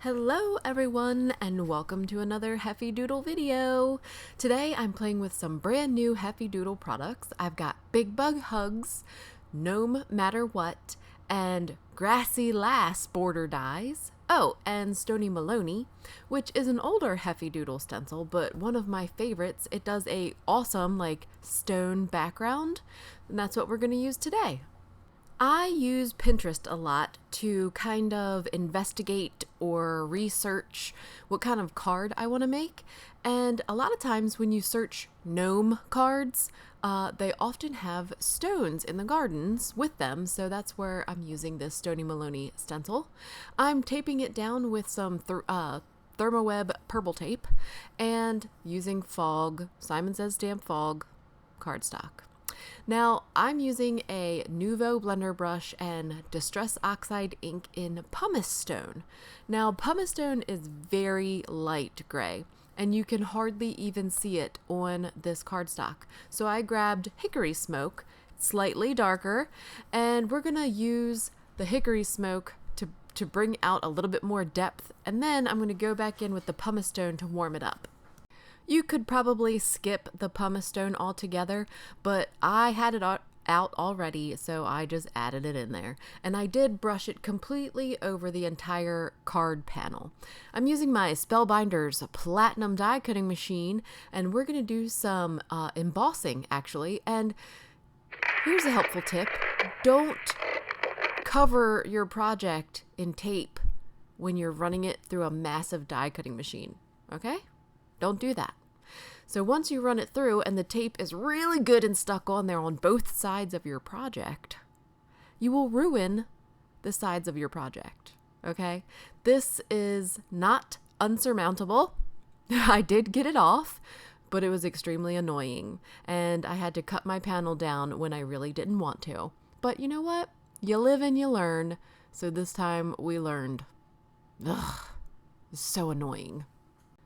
Hello everyone and welcome to another Heffy Doodle video. Today I'm playing with some brand new Heffy Doodle products. I've got Big Bug Hugs, Gnome Matter What, and Grassy Lass border dies. Oh, and STONEY MALONEY, which is an older Heffy Doodle stencil, but one of my favorites. It does a awesome stone background, and that's what we're going to use today. I use Pinterest a lot to kind of investigate or research what kind of card I want to make. And a lot of times when you search gnome cards, they often have stones in the gardens with them. So that's where I'm using this STONEY MALONEY stencil. I'm taping it down with some Thermoweb purple tape and using fog, Simon Says Stamp Fog cardstock. Now, I'm using a Nuvo blender brush and Distress Oxide ink in Pumice stone. Now, Pumice stone is very light gray, and you can hardly even see it on this cardstock. So I grabbed Hickory smoke, slightly darker, and we're gonna use the Hickory smoke to bring out a little bit more depth, and then I'm gonna go back in with the Pumice stone to warm it up. You could probably skip the pumice stone altogether, but I had it out already, so I just added it in there. And I did brush it completely over the entire card panel. I'm using my Spellbinder's Platinum die cutting machine, and we're going to do some embossing, actually. And here's a helpful tip. Don't cover your project in tape when you're running it through a massive die cutting machine, okay? Don't do that. So once you run it through and the tape is really good and stuck on there on both sides of your project, you will ruin the sides of your project, okay? This is not unsurmountable. I did get it off, but it was extremely annoying, and I had to cut my panel down when I really didn't want to. But you know what? You live and you learn, so this time we learned. Ugh, it's so annoying.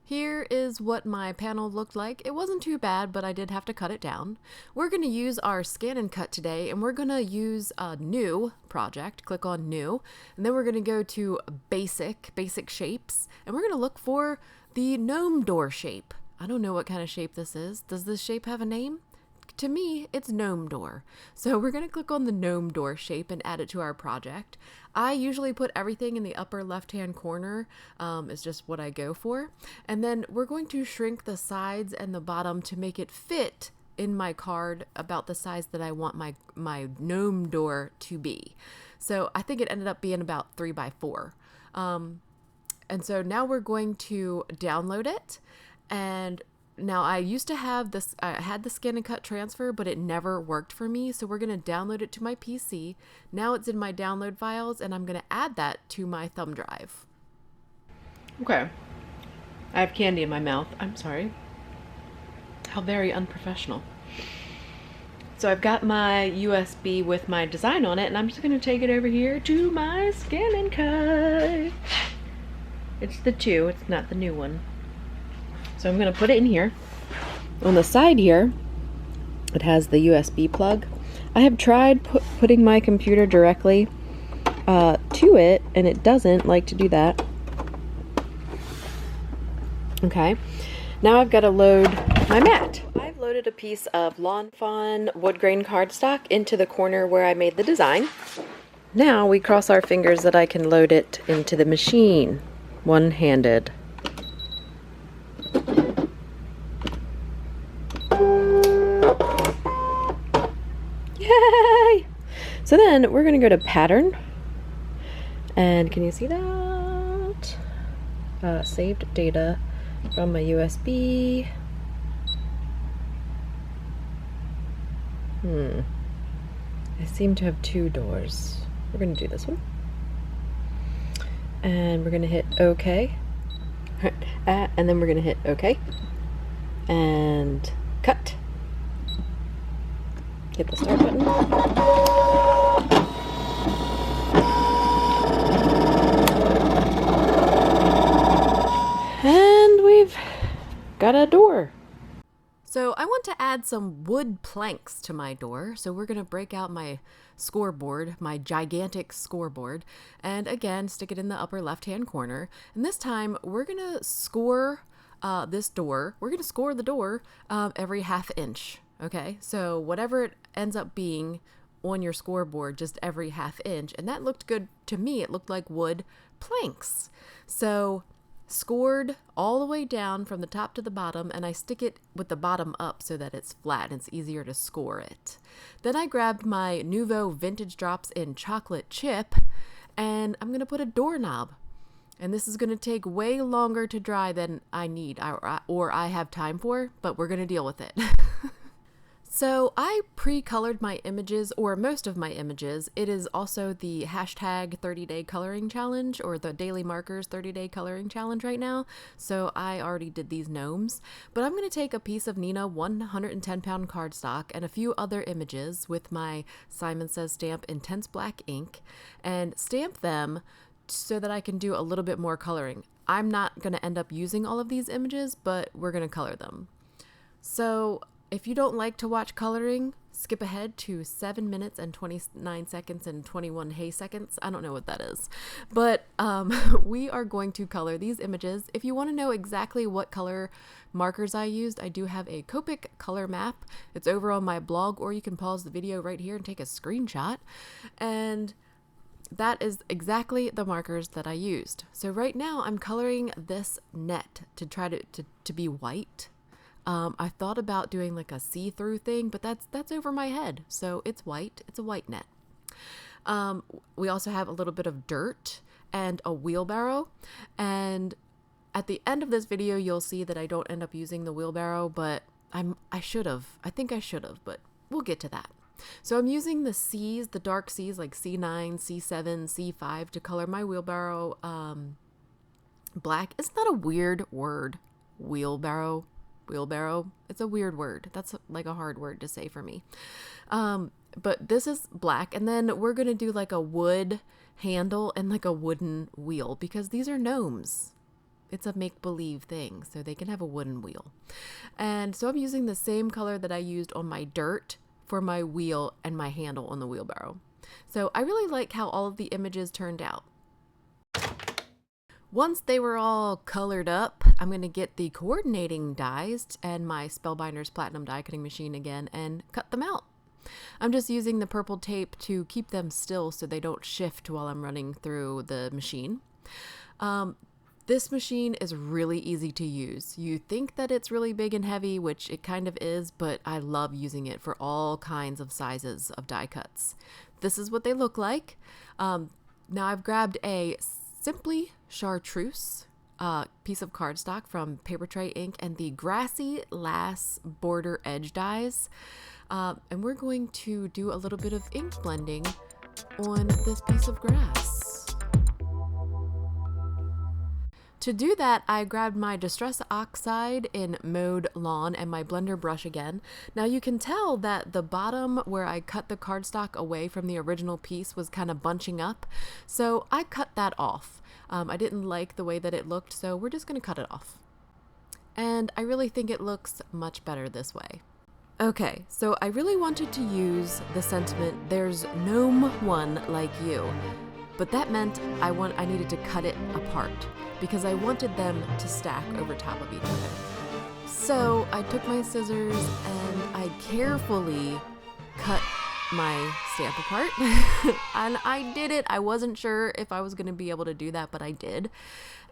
Here is what my panel looked like. It wasn't too bad, but I did have to cut it down. We're going to use our Scan and Cut today, and we're going to use a new project. Click on New, and then we're going to go to Basic Shapes, and we're going to look for the Gnome Door shape. I don't know what kind of shape this is. Does this shape have a name? To me, it's Gnome Door. So we're going to click on the Gnome Door shape and add it to our project. I usually put everything in the upper left-hand corner. It's just what I go for. And then we're going to shrink the sides and the bottom to make it fit in my card about the size that I want my Gnome Door to be. So I think it ended up being about 3 by 4. And so now we're going to download it. And now I used to have this, I had the Scan and Cut transfer, but it never worked for me. So we're going to download it to my PC. Now it's in my download files, and I'm going to add that to my thumb drive. Okay. I have candy in my mouth. I'm sorry. How very unprofessional. So I've got my USB with my design on it, and I'm just going to take it over here to my Scan and Cut. It's the 2, it's not the new one. So I'm going to put it in here. On the side here, it has the USB plug. I have tried putting my computer directly to it, and it doesn't like to do that. Okay, now I've got to load my mat. I've loaded a piece of Lawn Fawn WOODGRAIN cardstock into the corner where I made the design. Now we cross our fingers that I can load it into the machine, one-handed. Yay! So then we're going to go to Pattern, and can you see that? Saved data from my USB. I seem to have 2 doors. We're going to do this one. And we're going to hit OK. And then we're going to hit OK. And cut. Hit the start button. And we've got a door. So I want to add some wood planks to my door. So we're going to break out my scoreboard, my gigantic scoreboard, and again, stick it in the upper left-hand corner. And this time we're going to score this door. We're going to score the door every ½ inch. Okay, so whatever it ends up being on your scoreboard, just every ½ inch. And that looked good to me. It looked like wood planks. So scored all the way down from the top to the bottom, and I stick it with the bottom up so that it's flat and it's easier to score it. Then I grabbed my Nouveau Vintage Drops in Chocolate Chip, and I'm going to put a doorknob. And this is going to take way longer to dry than I need or I have time for, but we're going to deal with it. So I pre-colored my images, or most of my images. It is also the hashtag 30-day coloring challenge, or the Daily Markers 30-day coloring challenge right now. So I already did these gnomes, but I'm going to take a piece of Neenah 110-pound cardstock and a few other images with my Simon Says stamp Intense Black ink and stamp them so that I can do a little bit more coloring. I'm not going to end up using all of these images, but we're going to color them. So if you don't like to watch coloring, skip ahead to 7 minutes and 29 seconds and 21 hay seconds. I don't know what that is, but we are going to color these images. If you want to know exactly what color markers I used, I do have a Copic color map. It's over on my blog, or you can pause the video right here and take a screenshot. And that is exactly the markers that I used. So right now I'm coloring this net to try to be white. I thought about doing like a see-through thing, but that's over my head. So it's white. It's a white net. We also have a little bit of dirt and a wheelbarrow. And at the end of this video, you'll see that I don't end up using the wheelbarrow, but I should have. I think I should have, but we'll get to that. So I'm using the C's, the dark C's like C9, C7, C5 to color my wheelbarrow black. Isn't that a weird word? Wheelbarrow. It's a weird word. That's like a hard word to say for me. But this is black, and then we're going to do like a wood handle and like a wooden wheel because these are gnomes. It's a make-believe thing, so they can have a wooden wheel. And so I'm using the same color that I used on my dirt for my wheel and my handle on the wheelbarrow. So I really like how all of the images turned out. Once they were all colored up, I'm going to get the coordinating dies and my Spellbinders Platinum die cutting machine again and cut them out. I'm just using the purple tape to keep them still so they don't shift while I'm running through the machine. This machine is really easy to use. You think that it's really big and heavy, which it kind of is, but I love using it for all kinds of sizes of die cuts. This is what they look like. Now I've grabbed a Simply Chartreuse piece of cardstock from Paper Tray Ink and the Grassy Lass border edge dies. And we're going to do a little bit of ink blending on this piece of grass. To do that, I grabbed my Distress Oxide in Mowed Lawn and my blender brush again. Now you can tell that the bottom where I cut the cardstock away from the original piece was kind of bunching up, so I cut that off. I didn't like the way that it looked, so we're just going to cut it off. And I really think it looks much better this way. Okay, so I really wanted to use the sentiment, "There's gnome one like you," but that meant I needed to cut it apart because I wanted them to stack over top of each other. So I took my scissors and I carefully cut my stamp apart and I did it. I wasn't sure if I was going to be able to do that, but I did.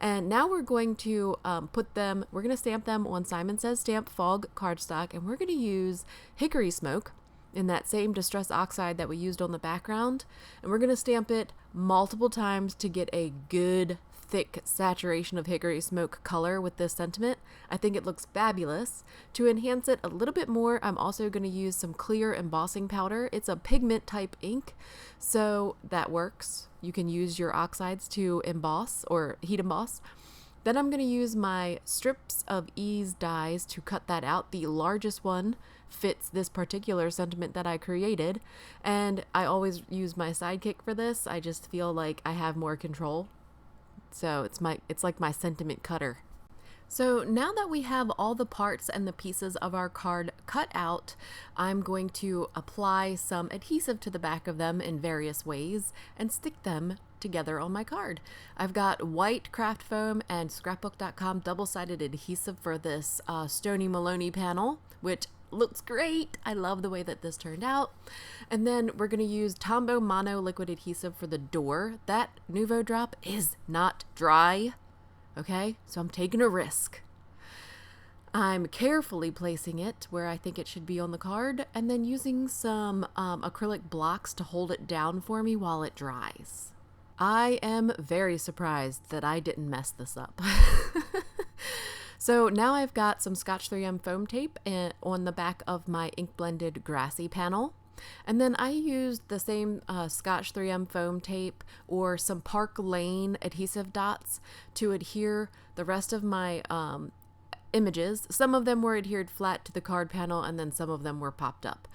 And now we're going to we're going to stamp them on Simon Says Stamp Fog cardstock, and we're going to use Hickory Smoke in that same Distress Oxide that we used on the background. And we're going to stamp it multiple times to get a good thick saturation of hickory smoke color with this sentiment. I think it looks fabulous. To enhance it a little bit more, I'm also going to use some clear embossing powder. It's a pigment type ink, so that works. You can use your oxides to emboss or heat emboss. Then I'm going to use my Strips of Ease dies to cut that out. The largest one fits this particular sentiment that I created, and I always use my Sidekick for this. I just feel like I have more control. So it's like my sentiment cutter. So now that we have all the parts and the pieces of our card cut out, I'm going to apply some adhesive to the back of them in various ways and stick them together on my card. I've got white craft foam and scrapbook.com double-sided adhesive for this STONEY MALONEY panel, which looks great. I love the way that this turned out. And then we're going to use Tombow mono liquid adhesive for the door. That Nouveau drop is not dry. Okay, so I'm taking a risk. I'm carefully placing it where I think it should be on the card, and then using some acrylic blocks to hold it down for me while it dries. I am very surprised that I didn't mess this up. So now I've got some Scotch 3M foam tape on the back of my ink blended Grassy panel. And then I used the same Scotch 3M foam tape or some Park Lane adhesive dots to adhere the rest of my images. Some of them were adhered flat to the card panel, and then some of them were popped up.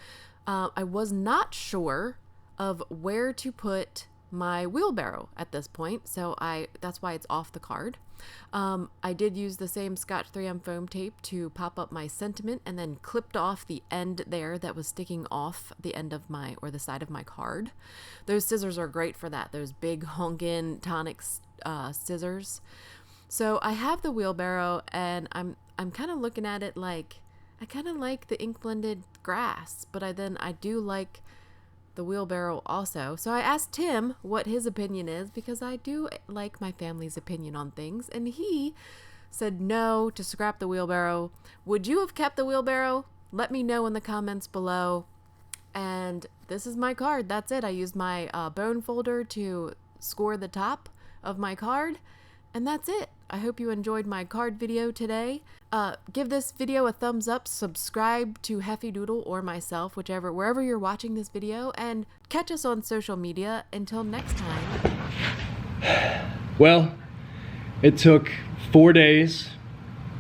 I was not sure of where to put my wheelbarrow at this point, so that's why it's off the card. I did use the same Scotch 3M foam tape to pop up my sentiment, and then clipped off the end there that was sticking off the end of the side of my card. Those scissors are great for that, those big honkin' tonic scissors. So I have the wheelbarrow, and I'm kind of looking at it like, I kind of like the ink blended grass, but I do like the wheelbarrow also. So I asked Tim what his opinion is, because I do like my family's opinion on things, and he said no to scrap the wheelbarrow. Would you have kept the wheelbarrow? Let me know in the comments below. And this is my card. That's it. I used my bone folder to score the top of my card, and that's it. I hope you enjoyed my card video today. Give this video a thumbs up, subscribe to Heffy Doodle or myself, wherever you're watching this video, and catch us on social media. Until next time. Well, it took 4 days,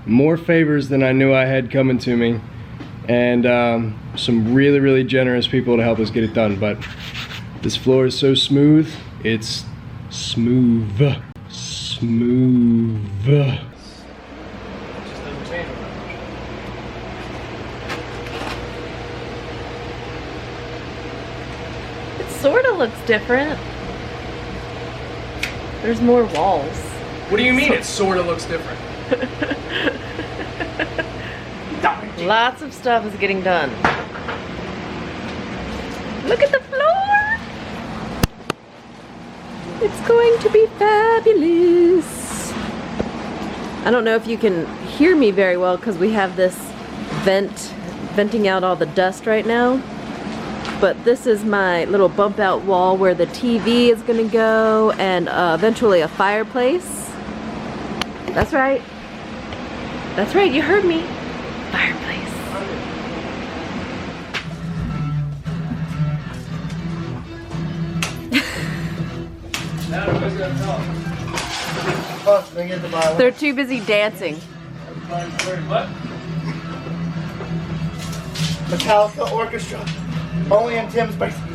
more favors than I knew I had coming to me, and some really, really generous people to help us get it done. But this floor is so smooth, it's smooth. It sort of looks different. There's more walls. What do you mean it sort of looks different? Lots of stuff is getting done. Look at the floor! It's going to be fabulous. I don't know if you can hear me very well because we have this venting out all the dust right now. But this is my little bump out wall where the TV is gonna go, and eventually a fireplace. That's right. That's right, you heard me. Fireplace. They're too busy dancing. What? Metallica Orchestra. Only in Tim's basement.